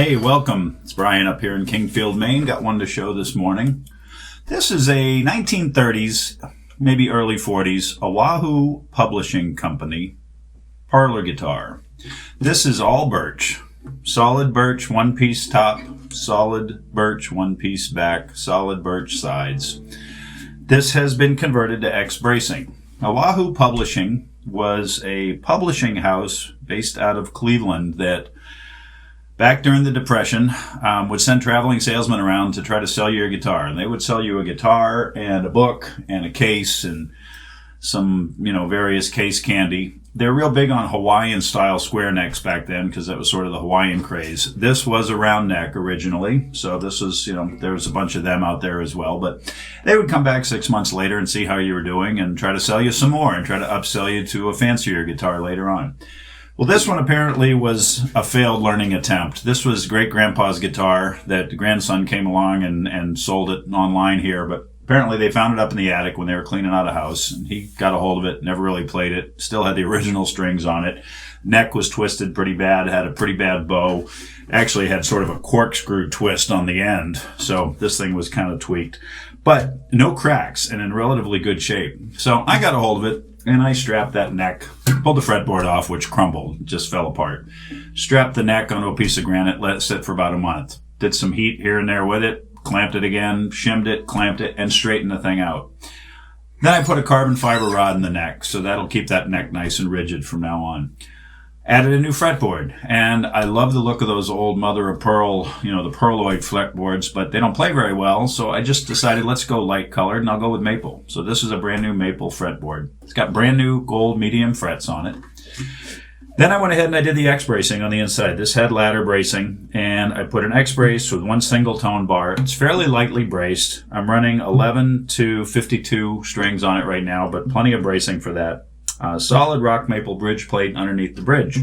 Hey, welcome. It's Brian up here in Kingfield, Maine. Got one to show this morning. This is a 1930s, maybe early 40s, Oahu publishing company parlor guitar. This is all birch. Solid birch, one-piece top, solid birch, one-piece back, solid birch sides. This has been converted to X bracing. Oahu Publishing was a publishing house based out of Cleveland that back during the Depression, would send traveling salesmen around to try to sell you a guitar. And they would sell you a guitar and a book and a case and some, various case candy. They're real big on Hawaiian style square necks back then because that was sort of the Hawaiian craze. This was a round neck originally. So this was, there was a bunch of them out there as well. But they would come back 6 months later and see how you were doing and try to sell you some more and try to upsell you to a fancier guitar later on. Well, this one apparently was a failed learning attempt. This was great-grandpa's guitar that the grandson came along and sold it online here, but apparently they found it up in the attic when they were cleaning out a house, and he got a hold of it, never really played it, still had the original strings on it. Neck was twisted pretty bad, had a pretty bad bow, actually had sort of a corkscrew twist on the end, so this thing was kind of tweaked. But no cracks and in relatively good shape. So I got a hold of it, and I strapped that neck, pulled the fretboard off, which crumbled, just fell apart. Strapped the neck onto a piece of granite, let it sit for about a month. Did some heat here and there with it, clamped it again, shimmed it, clamped it, and straightened the thing out. Then I put a carbon fiber rod in the neck, so that'll keep that neck nice and rigid from now on. Added a new fretboard, and I love the look of those old mother of pearl, the pearloid fretboards, but they don't play very well, so I just decided let's go light colored, and I'll go with maple. So this is a brand new maple fretboard. It's got brand new gold medium frets on it. Then I went ahead and I did the X bracing on the inside. This had ladder bracing, and I put an X brace with one single tone bar. It's fairly lightly braced. I'm running 11 to 52 strings on it right now, but plenty of bracing for that. Solid rock maple bridge plate underneath the bridge.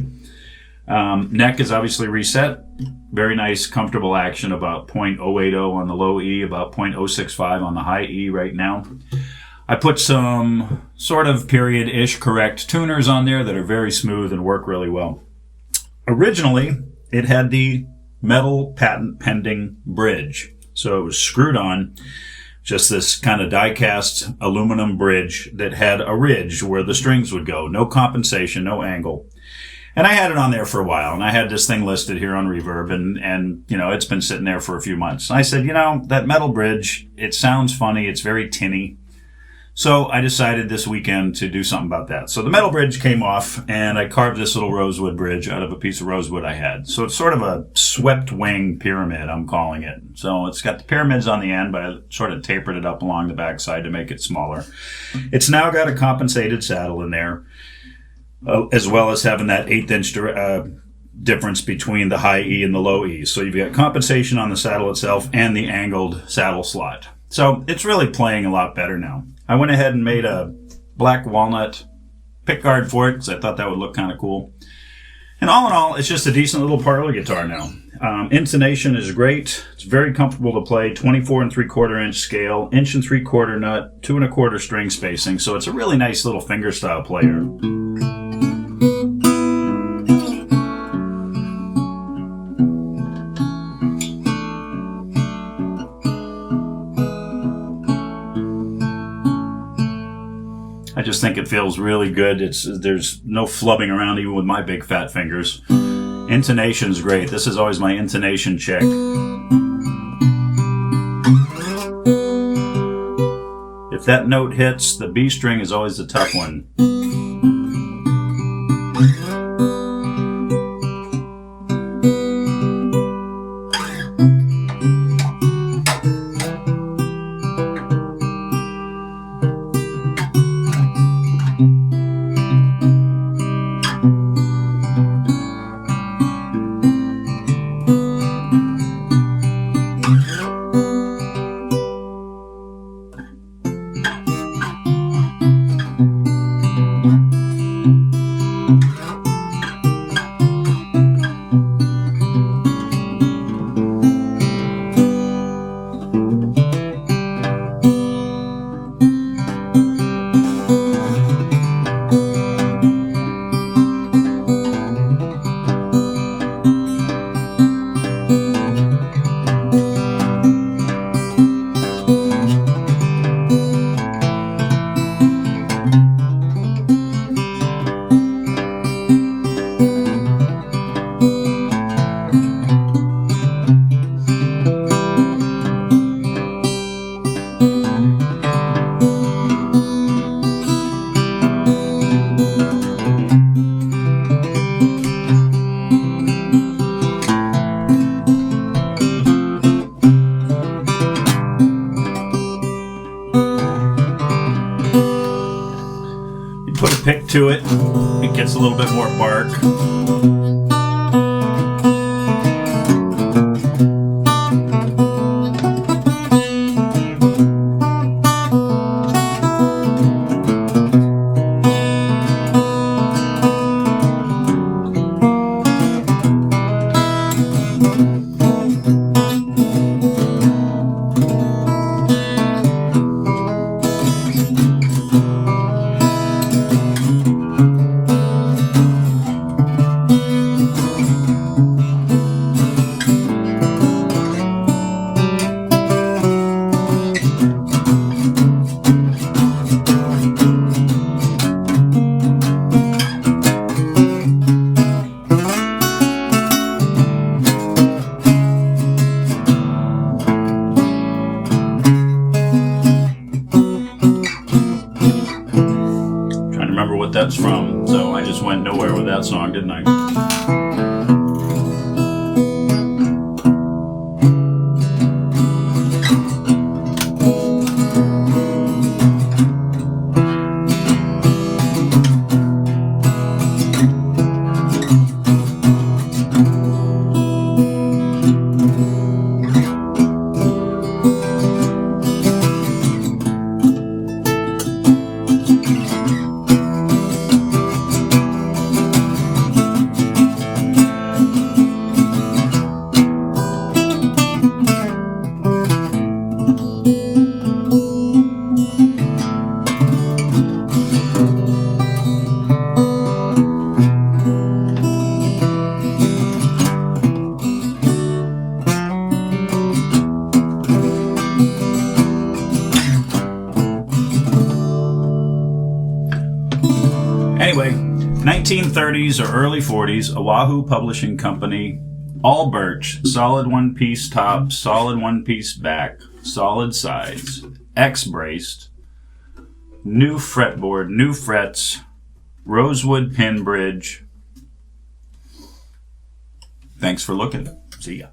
Neck is obviously reset. Very nice, comfortable action, about 0.080 on the low E, about 0.065 on the high E right now. I put some sort of period-ish correct tuners on there that are very smooth and work really well. Originally, it had the metal patent pending bridge. So it was screwed on. Just this kind of die-cast aluminum bridge that had a ridge where the strings would go. No compensation, no angle. And I had it on there for a while, and I had this thing listed here on Reverb, and it's been sitting there for a few months. And I said, that metal bridge, it sounds funny, it's very tinny. So I decided this weekend to do something about that. So the metal bridge came off, and I carved this little rosewood bridge out of a piece of rosewood I had. So it's sort of a swept wing pyramid, I'm calling it. So it's got the pyramids on the end, but I sort of tapered it up along the backside to make it smaller. It's now got a compensated saddle in there, as well as having that 1/8 inch difference between the high E and the low E. So you've got compensation on the saddle itself and the angled saddle slot. So it's really playing a lot better now. I went ahead and made a black walnut pickguard for it because I thought that would look kind of cool. And all in all, it's just a decent little parlor guitar now. Intonation is great. It's very comfortable to play. 24 3/4 inch scale, 1 3/4 nut, 2 1/4 string spacing. So it's a really nice little fingerstyle player. I just think it feels really good. There's no flubbing around even with my big fat fingers. Intonation's great. This is always my intonation check. If that note hits, the B string is always the tough one. pick to it. It gets a little bit more bark. What that's from, so I just went nowhere with that song, didn't I? Anyway, 1930s or early 40s, Oahu Publishing Company, all birch, solid one-piece top, solid one-piece back, solid sides, X-braced, new fretboard, new frets, rosewood pin bridge. Thanks for looking. See ya.